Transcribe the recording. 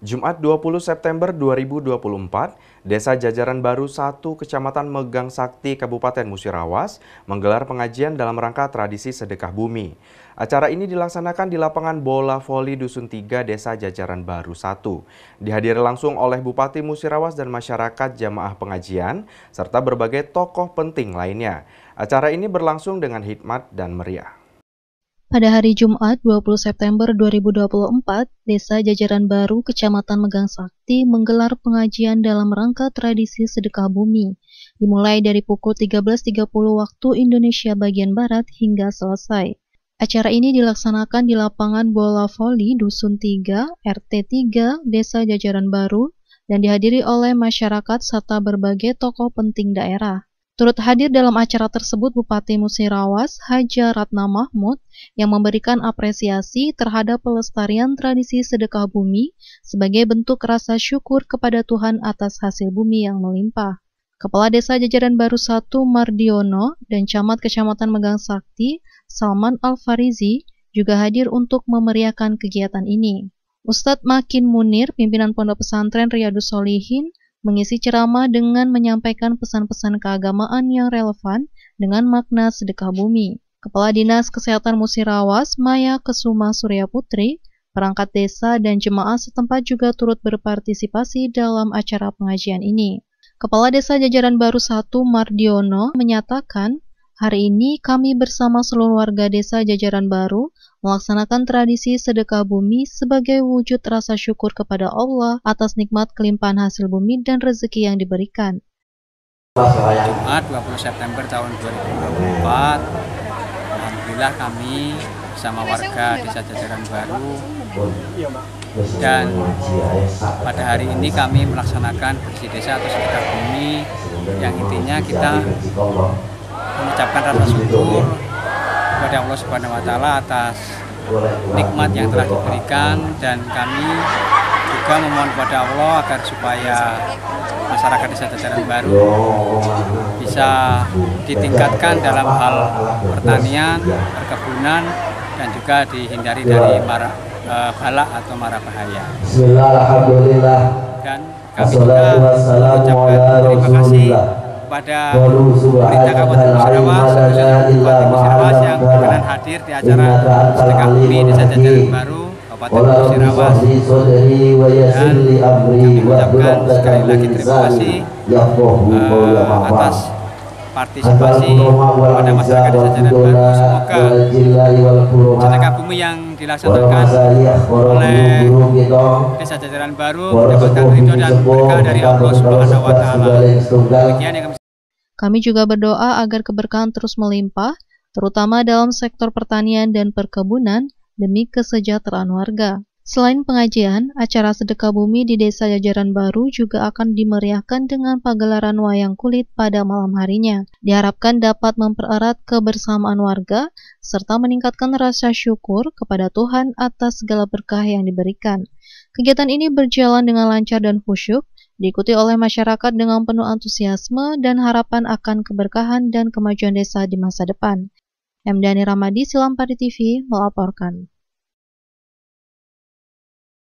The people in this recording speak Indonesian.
Jumat 20 September 2024, Desa Jajaran Baru 1, Kecamatan Megang Sakti, Kabupaten Musirawas, menggelar pengajian dalam rangka tradisi sedekah bumi. Acara ini dilaksanakan di lapangan bola voli Dusun 3, Desa Jajaran Baru 1. Dihadiri langsung oleh Bupati Musirawas dan masyarakat jamaah pengajian, serta berbagai tokoh penting lainnya. Acara ini berlangsung dengan hikmat dan meriah. Pada hari Jumat 20 September 2024, Desa Jajaran Baru, Kecamatan Megang Sakti menggelar pengajian dalam rangka tradisi sedekah bumi, dimulai dari pukul 13.30 waktu Indonesia bagian Barat hingga selesai. Acara ini dilaksanakan di lapangan bola voli Dusun 3, RT 3, Desa Jajaran Baru, dan dihadiri oleh masyarakat serta berbagai tokoh penting daerah. Turut hadir dalam acara tersebut Bupati Musirawas, Haja Ratna Mahmud, yang memberikan apresiasi terhadap pelestarian tradisi sedekah bumi sebagai bentuk rasa syukur kepada Tuhan atas hasil bumi yang melimpah. Kepala Desa Jajaran Baru 1 Mardiono dan Camat Kecamatan Megang Sakti, Salman Al-Farizi, juga hadir untuk memeriahkan kegiatan ini. Ustadz Makin Munir, pimpinan Pondok Pesantren Riyadus Sholihin, mengisi ceramah dengan menyampaikan pesan-pesan keagamaan yang relevan dengan makna sedekah bumi. Kepala Dinas Kesehatan Musirawas, Maya Kesuma Surya Putri, perangkat desa dan jemaah setempat juga turut berpartisipasi dalam acara pengajian ini. Kepala Desa Jajaran Baru 1 Mardiono menyatakan, hari ini kami bersama seluruh warga Desa Jajaran Baru melaksanakan tradisi sedekah bumi sebagai wujud rasa syukur kepada Allah atas nikmat kelimpahan hasil bumi dan rezeki yang diberikan. Jumat 20 September tahun 2024, alhamdulillah kami bersama warga Desa Jajaran Baru dan pada hari ini kami melaksanakan bersih desa atau sedekah bumi yang intinya kita mengucapkan rasa syukur kepada Allah Subhanahu wa Ta'ala atas nikmat yang telah diberikan, dan kami juga memohon kepada Allah agar supaya masyarakat Desa Jajaran Baru bisa ditingkatkan dalam hal pertanian, perkebunan, dan juga dihindari dari balak atau mara bahaya. Dan kami juga mengucapkan terima kasih kepada pemerintah Kabupaten Musirawas, Bupati Musirawas yang berkenan hadir di acara sedekah bumi Desa Jajaran Baru Kabupaten Musirawas, dan kami mengucapkan sekali lagi terima kasih atas partisipasi pada masyarakat Desa Jajaran Baru. Semoga sedekah bumi yang dilaksanakan oleh Desa Jajaran Baru mendapatkan ridho dan berkah dari Allah Subhanahu wa Ta'ala. Kami juga berdoa agar keberkahan terus melimpah, terutama dalam sektor pertanian dan perkebunan, demi kesejahteraan warga. Selain pengajian, acara sedekah bumi di Desa Jajaran Baru juga akan dimeriahkan dengan pagelaran wayang kulit pada malam harinya. Diharapkan dapat mempererat kebersamaan warga, serta meningkatkan rasa syukur kepada Tuhan atas segala berkah yang diberikan. Kegiatan ini berjalan dengan lancar dan khusyuk, diikuti oleh masyarakat dengan penuh antusiasme dan harapan akan keberkahan dan kemajuan desa di masa depan. Mdani Ramadi, Silampari TV, melaporkan.